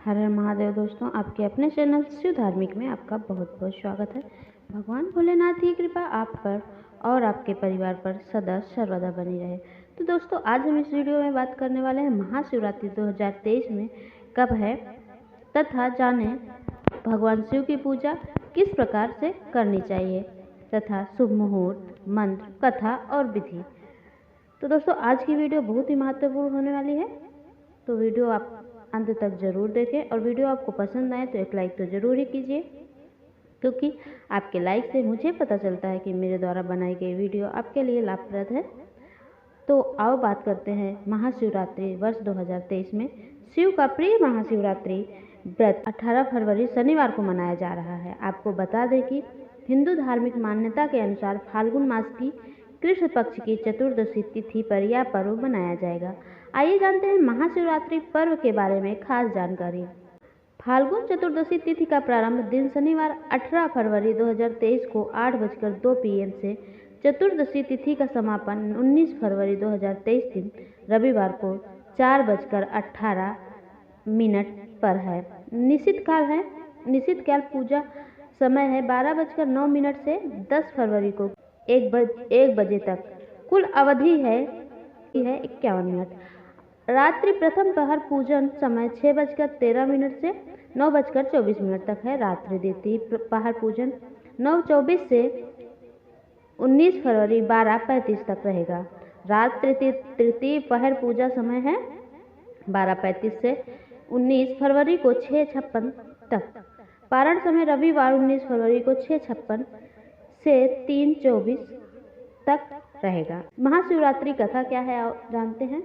हर हर महादेव दोस्तों, आपके अपने चैनल शिव धार्मिक में आपका बहुत बहुत स्वागत है। भगवान भोलेनाथ की कृपा आप पर और आपके परिवार पर सदा सर्वदा बनी रहे। तो दोस्तों, आज हम इस वीडियो में बात करने वाले हैं महाशिवरात्रि 2023 में कब है तथा जाने भगवान शिव की पूजा किस प्रकार से करनी चाहिए तथा शुभ मुहूर्त, मंत्र, कथा और विधि। तो दोस्तों, आज की वीडियो बहुत ही महत्वपूर्ण होने वाली है, तो वीडियो आप अंत तक जरूर देखें और वीडियो आपको पसंद आए तो एक लाइक तो जरूर ही कीजिए, क्योंकि आपके लाइक से मुझे पता चलता है कि मेरे द्वारा बनाई गई वीडियो आपके लिए लाभप्रद है। तो आओ बात करते हैं महाशिवरात्रि वर्ष 2023 में। शिव का प्रिय महाशिवरात्रि व्रत 18 फरवरी शनिवार को मनाया जा रहा है। आपको बता दें कि हिंदू धार्मिक मान्यता के अनुसार फाल्गुन मास की कृष्ण पक्ष की चतुर्दशी तिथि पर यह पर्व मनाया जाएगा। आइए जानते हैं महाशिवरात्रि पर्व के बारे में खास जानकारी। फाल्गुन चतुर्दशी तिथि का प्रारंभ दिन शनिवार 18 फरवरी 2023 को 8:02 PM से, चतुर्दशी तिथि का समापन 19 फरवरी 2023 दिन रविवार को 4:18 पर है। निश्चित काल पूजा समय है 12:09 से 10 फरवरी को 1 बजे तक। कुल अवधि है 51 मिनट। रात्रि प्रथम पहर पूजन समय 6:13 से 9:24 तक है। रात्रि द्वितीय पहर पूजन 9:24 से 19 फरवरी 12:35 तक रहेगा। रात्रि तृतीय पहर पूजा समय है 12:35 से 19 फरवरी को 6:56 तक। पारण समय रविवार 19 फरवरी को 6:56 से 3:24 तक रहेगा। महाशिवरात्रि कथा क्या है जानते हैं।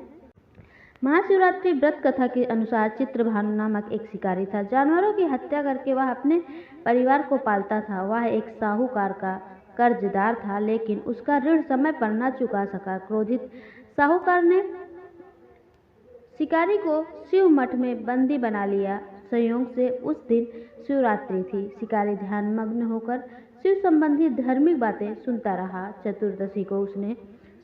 महाशिवरात्रि व्रत कथा के अनुसार चित्रभानु नामक एक शिकारी था। जानवरों की हत्या करके वह अपने परिवार को पालता था। वह एक साहूकार का कर्जदार था, लेकिन उसका ऋण समय पर न चुका सका। क्रोधित साहूकार ने शिकारी को शिव मठ में बंदी बना लिया। संयोग से उस दिन शिवरात्रि थी। शिकारी ध्यान मग्न होकर शिव संबंधी धार्मिक बातें सुनता रहा। चतुर्दशी को उसने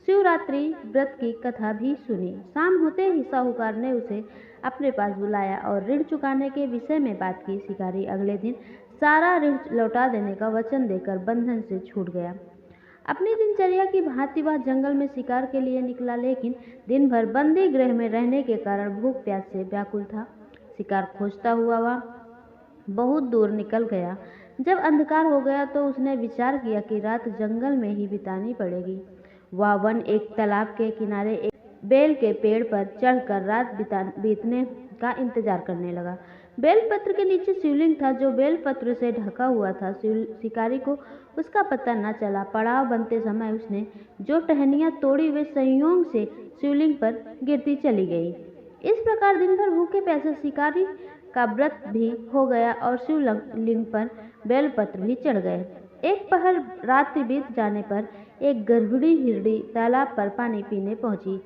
शिवरात्रि व्रत की कथा भी सुनी। शाम होते ही साहूकार ने उसे अपने पास बुलाया और ऋण चुकाने के विषय में बात की। शिकारी अगले दिन सारा ऋण लौटा देने का वचन देकर बंधन से छूट गया। अपनी दिनचर्या की भांति वह जंगल में शिकार के लिए निकला, लेकिन दिन भर बंदी गृह में रहने के कारण भूख प्यास से व्याकुल था। शिकार खोजता हुआ वह बहुत दूर निकल गया। जब अंधकार हो गया तो उसने विचार किया कि रात जंगल में ही बितानी पड़ेगी। वह वन एक तालाब के किनारे एक बेल के पेड़ पर चढ़कर रात बीतने का इंतजार करने लगा। बेलपत्र के नीचे शिवलिंग था, जो बेलपत्र से ढका हुआ था। शिकारी को उसका पता न चला। पड़ाव बनते समय उसने जो टहनियां तोड़ी वे संयोग से शिवलिंग पर गिरती चली गई। इस प्रकार दिन भर भूखे प्यासे शिकारी का व्रत भी हो गया और शिवलिंग पर बेलपत्र भी चढ़ गए। एक पहर रात्रि बीत जाने पर एक गर्भिणी हिरणी तालाब पर पानी पीने पहुंची।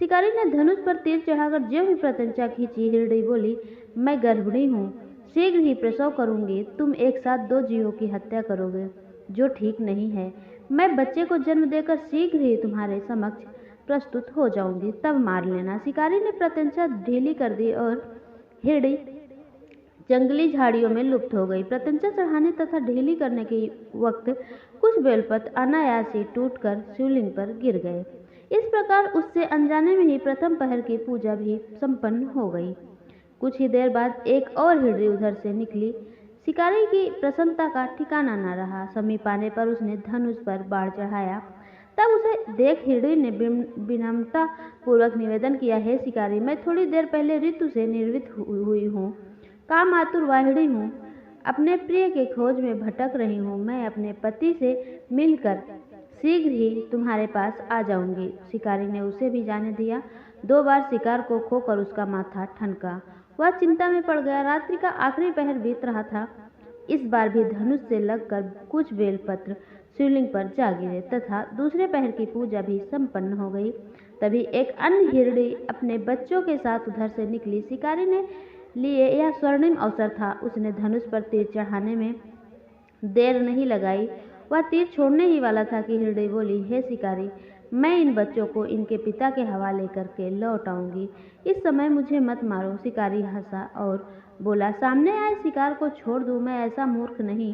शिकारी ने धनुष पर तीर चढ़ाकर ज्यों ही प्रत्यंचा खींची। हिरणी बोली, मैं गर्भिणी हूँ, शीघ्र ही प्रसव करूंगी। तुम एक साथ 2 जीवों की हत्या करोगे, जो ठीक नहीं है। मैं बच्चे को जन्म देकर शीघ्र ही तुम्हारे समक्ष प्रस्तुत हो जाऊंगी, तब मार लेना। शिकारी ने प्रत्यंचा ढीली कर दी और हिरणी जंगली झाड़ियों में लुप्त हो गई। प्रत्यंचा चढ़ाने तथा ढीली करने के वक्त कुछ बेलपत्र अनायास ही टूटकर शिवलिंग पर गिर गए। इस प्रकार उससे अनजाने में ही प्रथम पहर की पूजा भी संपन्न हो गई। कुछ ही देर बाद एक और हिरणी उधर से निकली। शिकारी की प्रसन्नता का ठिकाना न रहा। समीप आने पर उसने धनुष पर बाण चढ़ाया। तब उसे देख हिरणी ने विनम्रता पूर्वक निवेदन किया, हे शिकारी, मैं थोड़ी देर पहले ऋतु से निर्वित हुई हूँ, काम आतुर वाहिनी हूँ, अपने प्रिय के खोज में भटक रही हूँ। मैं अपने पति से मिलकर शीघ्र ही तुम्हारे पास आ जाऊंगी। शिकारी ने उसे भी जाने दिया। 2 बार शिकार को खोकर उसका माथा ठनका। वह चिंता में पड़ गया। रात्रि का आखिरी पहर बीत रहा था। इस बार भी धनुष से लगकर कुछ बेलपत्र शिवलिंग पर जा गिरे तथा दूसरे पहर की पूजा भी संपन्न हो गई। तभी एक अन्य हिरणी अपने बच्चों के साथ उधर से निकली। शिकारी ने लिए यह स्वर्णिम अवसर था। उसने धनुष पर तीर चढ़ाने में देर नहीं लगाई। वह तीर छोड़ने ही वाला था कि हिरणी बोली, हे शिकारी, मैं इन बच्चों को इनके पिता के हवाले करके लौट आऊंगी। इस समय मुझे मत मारो। शिकारी हंसा और बोला, सामने आए शिकार को छोड़ दूं, मैं ऐसा मूर्ख नहीं।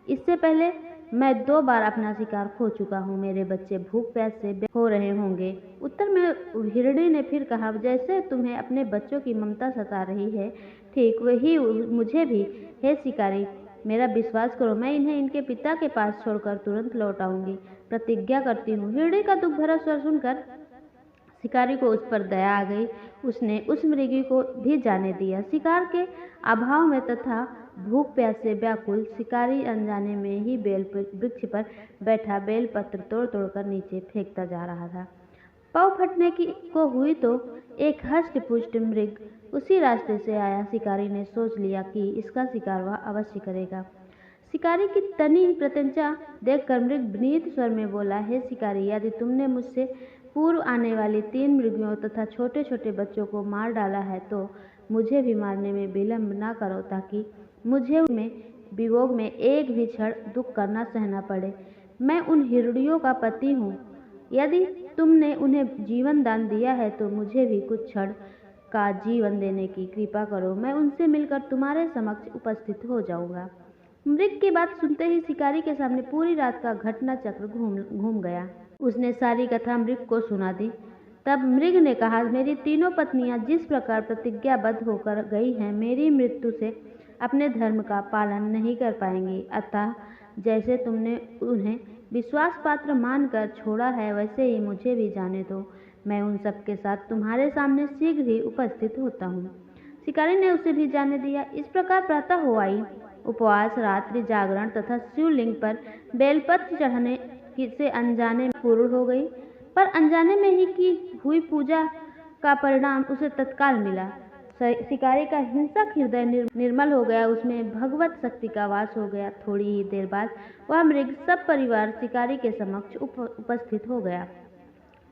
इससे पहले मैं 2 बार अपना शिकार खो चुका हूँ। मेरे बच्चे भूख प्यास से हो रहे होंगे। उत्तर में हिरणी ने फिर कहा, जैसे तुम्हें अपने बच्चों की ममता सता रही है, ठीक वही मुझे भी। हे शिकारी, मेरा विश्वास करो, मैं इन्हें इनके पिता के पास छोड़कर तुरंत लौट आऊंगी। प्रतिज्ञा करती हूँ। हिरणी का दुख भरा स्वर सुनकर शिकारी को उस पर दया आ गई। उसने उस मृगी को भी जाने दिया। शिकार के अभाव में तथा भूख प्यास से व्याकुल शिकारी अनजाने में ही बेल वृक्ष पर बैठा बेलपत्र तोड़ तोड़कर नीचे फेंकता जा रहा था। पाँव फटने की को हुई तो एक हष्ट पुष्ट मृग उसी रास्ते से आया। शिकारी ने सोच लिया कि इसका शिकार वह अवश्य करेगा। शिकारी की तनी प्रत्यंचा देखकर मृग विनीत स्वर में बोला, हे शिकारी, यदि तुमने मुझसे पूर्व आने वाली 3 मृगियों तथा छोटे छोटे बच्चों को मार डाला है तो मुझे भी मारने में विलंब न करो, ताकि मुझे उनमें वियोग में एक भी क्षण दुख करना सहना पड़े। मैं उन हिरड़ियों का पति हूँ। यदि तुमने उन्हें जीवन दान दिया है तो मुझे भी कुछ क्षण का जीवन देने की कृपा करो। मैं उनसे मिलकर तुम्हारे समक्ष उपस्थित हो जाऊंगा। मृग की बात सुनते ही शिकारी के सामने पूरी रात का घटना चक्र घूम गया। उसने सारी कथा मृग को सुना दी। तब मृग ने कहा, मेरी तीनों पत्नियां जिस प्रकार प्रतिज्ञाबद्ध होकर गई हैं, मेरी मृत्यु से अपने धर्म का पालन नहीं कर पाएंगी। अतः जैसे तुमने उन्हें विश्वास पात्र मानकर छोड़ा है, वैसे ही मुझे भी जाने दो। मैं उन सब के साथ तुम्हारे सामने शीघ्र ही उपस्थित होता हूँ। शिकारी ने उसे भी जाने दिया। इस प्रकार प्रातः हो आई। उपवास, रात्रि जागरण तथा शिवलिंग पर बेलपत्र चढ़ाने से अनजाने में पूर्ण हो गई, पर अनजाने में ही की हुई पूजा का परिणाम उसे तत्काल मिला। शिकारी का हिंसक हृदय निर्मल हो गया, उसमें भगवत शक्ति का वास हो गया। थोड़ी ही देर बाद वह मृग सब परिवार शिकारी के समक्ष उपस्थित हो गया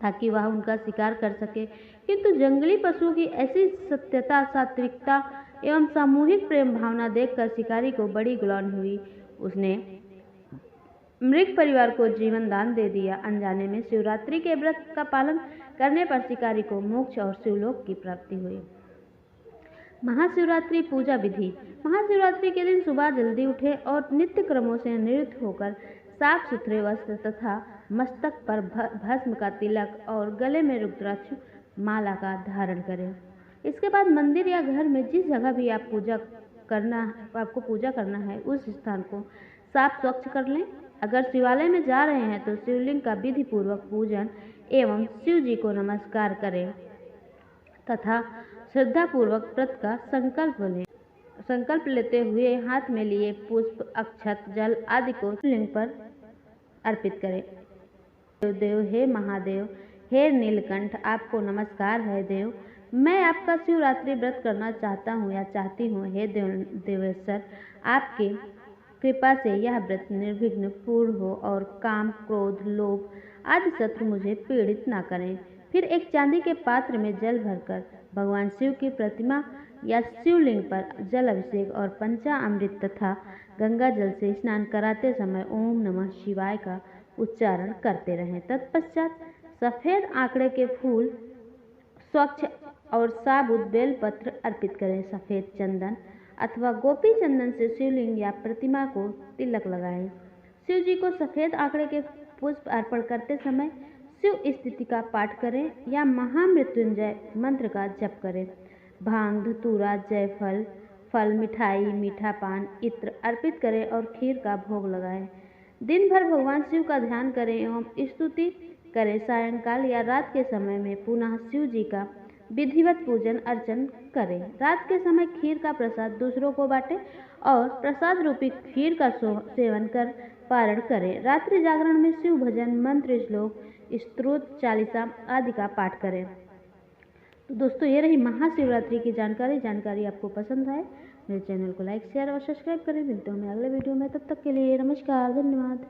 ताकि वह उनका शिकार कर सके। किंतु जंगली पशुओं की ऐसी सत्यता, सात्विकता एवं सामूहिक प्रेम भावना देखकर शिकारी को बड़ी ग्लानि हुई। उसने मृग परिवार को जीवन दान दे दिया। अनजाने में शिवरात्रि के व्रत का पालन करने पर शिकारी को मोक्ष और शिवलोक की प्राप्ति हुई। महाशिवरात्रि पूजा विधि। महाशिवरात्रि के दिन सुबह जल्दी उठे और नित्य क्रमों से निवृत्त होकर साफ सुथरे वस्त्र तथा मस्तक पर भस्म का तिलक और गले में रुद्राक्ष माला का धारण करें। इसके बाद मंदिर या घर में जिस जगह भी आपको पूजा करना है, उस स्थान को साफ स्वच्छ कर लें। अगर शिवालय में जा रहे हैं तो शिवलिंग का विधि पूर्वक पूजन एवं शिव जी को नमस्कार करें तथा श्रद्धा पूर्वक व्रत का संकल्प लेते हुए हाथ में लिए पुष्प, अक्षत, जल आदि को शिवलिंग पर अर्पित करें। देव, हे महादेव, हे नीलकंठ, आपको नमस्कार है। देव, मैं आपका शिवरात्रि व्रत करना चाहता हूँ या चाहती हूँ। हे देवेश्वर, आपके कृपा से यह व्रत निर्विघ्न पूर्ण हो और काम, क्रोध, लोभ आदि शत्रु मुझे पीड़ित न करें। फिर एक चांदी के पात्र में जल भरकर भगवान शिव की प्रतिमा या शिवलिंग पर जल अभिषेक और पंचामृत तथा गंगा जल से स्नान कराते समय ओम नमः शिवाय का उच्चारण करते रहें। तत्पश्चात सफेद आंकड़े के फूल, स्वच्छ और साबुत बेलपत्र अर्पित करें। सफेद चंदन अथवा गोपी चंदन से शिवलिंग या प्रतिमा को तिलक लगाएं। शिव जी को सफेद आंकड़े के पुष्प अर्पण करते समय शिव स्थिति का पाठ करें या महामृत्युंजय मंत्र का जप करें। भांग, धतूरा, जयफल, फल, मिठाई, मीठा पान, इत्र अर्पित करें और खीर का भोग लगाएं। दिन भर भगवान शिव का ध्यान करें एवं स्तुति करें। सायंकाल या रात के समय में पुनः शिव जी का विधिवत पूजन अर्चन करें। रात के समय खीर का प्रसाद दूसरों को बांटें और प्रसाद रूपी खीर का सेवन कर पारण करें। रात्रि जागरण में शिव भजन, मंत्र, श्लोक, स्तोत्र, चालीसा आदि का पाठ करें। तो दोस्तों, ये रही महाशिवरात्रि की जानकारी आपको पसंद आए मेरे चैनल को लाइक, शेयर और सब्सक्राइब करें। मिलते हैं मैं अगले वीडियो में, तब तक के लिए नमस्कार, धन्यवाद।